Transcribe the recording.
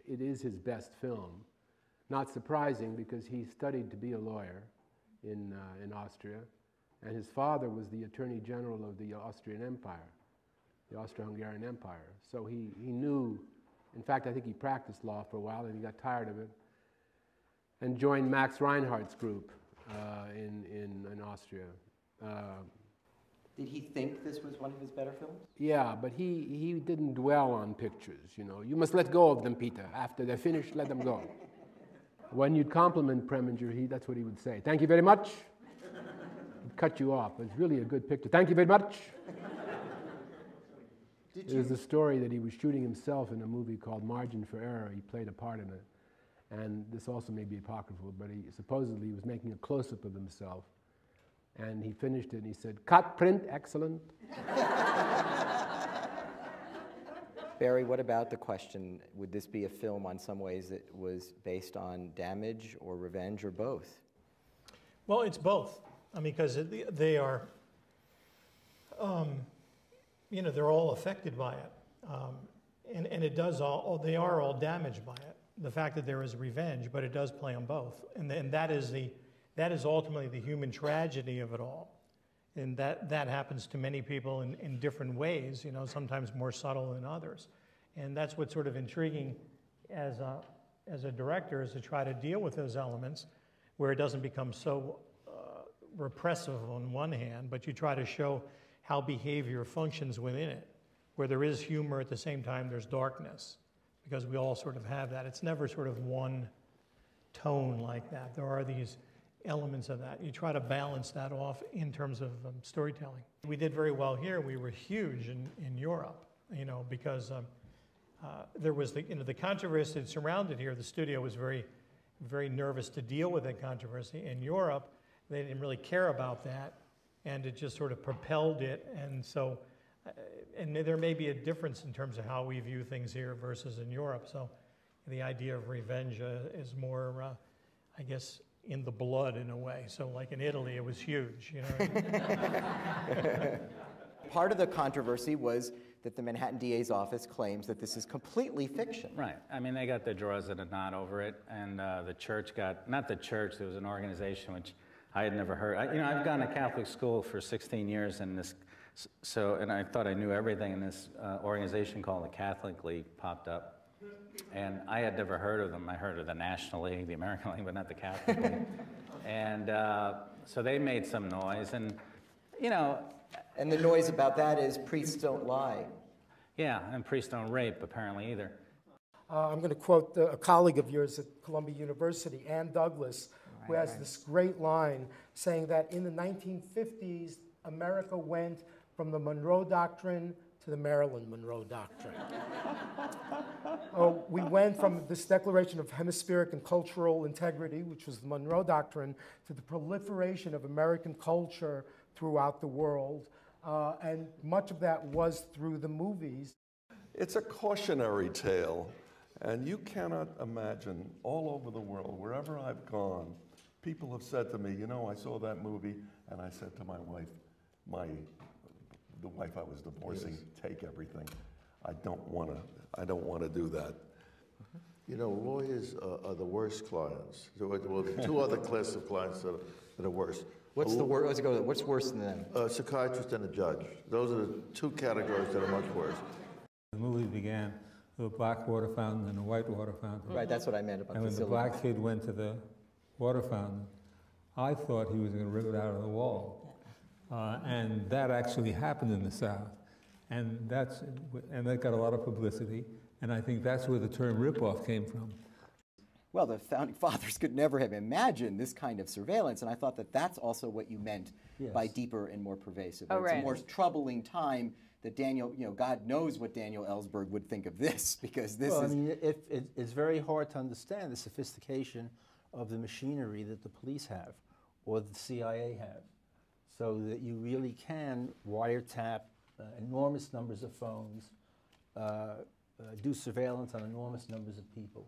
it is his best film. Not surprising, because he studied to be a lawyer in Austria, and his father was the Attorney General of the Austrian Empire, the Austro-Hungarian Empire. So he knew, in fact, I think he practiced law for a while, and he got tired of it, and joined Max Reinhardt's group in Austria. Did he think this was one of his better films? Yeah, but he didn't dwell on pictures, you know. You must let go of them, Peter. After they're finished, let them go. When you'd compliment Preminger, that's what he would say. Thank you very much. He'd cut you off. It's really a good picture. Thank you very much. There's a story that he was shooting himself in a movie called Margin for Error. He played a part in it. And this also may be apocryphal, but he supposedly was making a close-up of himself. And he finished it and he said, "Cut, print, excellent." Barry, what about the question, would this be a film on some ways that was based on damage or revenge or both? Well, it's both. I mean, because they are, you know, they're all affected by it. And it does they are all damaged by it. The fact that there is revenge, but it does play on both. And that is ultimately the human tragedy of it all. And that happens to many people in different ways, you know, sometimes more subtle than others. And that's what's sort of intriguing as a director, is to try to deal with those elements where it doesn't become so repressive on one hand, but you try to show how behavior functions within it, where there is humor at the same time there's darkness, because we all sort of have that. It's never sort of one tone like that. There are these elements of that. You try to balance that off in terms of storytelling. We did very well here. We were huge in Europe, you know, because there was the controversy that surrounded here. The studio was very, very nervous to deal with that controversy. In Europe, they didn't really care about that, and it just sort of propelled it. And so, and there may be a difference in terms of how we view things here versus in Europe. So the idea of revenge is more, I guess, in the blood in a way. So like in Italy, it was huge, you know. Part of the controversy was that the Manhattan DA's office claims that this is completely fiction. Right. I mean, they got their drawers in a knot over it, and the church got, not the church, there was an organization which I had never heard. You know, I've gone to Catholic school for 16 years, and and I thought I knew everything, and this organization called the Catholic League popped up. And I had never heard of them. I heard of the National League, the American League, but not the Catholic League. And so they made some noise, and, you know. And the noise about that is priests don't lie. Yeah, and priests don't rape, apparently, either. I'm going to quote a colleague of yours at Columbia University, Ann Douglas, who has this great line saying that in the 1950s, America went from the Monroe Doctrine to the Marilyn Monroe Doctrine. We went from this declaration of hemispheric and cultural integrity, which was the Monroe Doctrine, to the proliferation of American culture throughout the world. And much of that was through the movies. It's a cautionary tale, and you cannot imagine all over the world, wherever I've gone, people have said to me, you know, I saw that movie, and I said to my wife, the wife I was divorcing, yes, take everything. I don't want to do that. You know, lawyers are the worst clients. Well, two other classes of clients that are worse. What's the worst? Let's go with it. What's worse than them? A psychiatrist and a judge. Those are the two categories that are much worse. The movie began with a black water fountain and a white water fountain. Right, that's what I meant about the And when the black kid went to the water fountain, I thought he was going to rip it out of the wall. And that actually happened in the South. And that got a lot of publicity. And I think that's where the term ripoff came from. Well, the founding fathers could never have imagined this kind of surveillance, and I thought that that's also what you meant, yes, by deeper and more pervasive. Oh, it's right. a more troubling time that Daniel, you know, God knows what Daniel Ellsberg would think of this, because this is... I mean, it's very hard to understand the sophistication of the machinery that the police have, or the CIA have, so that you really can wiretap enormous numbers of phones, do surveillance on enormous numbers of people.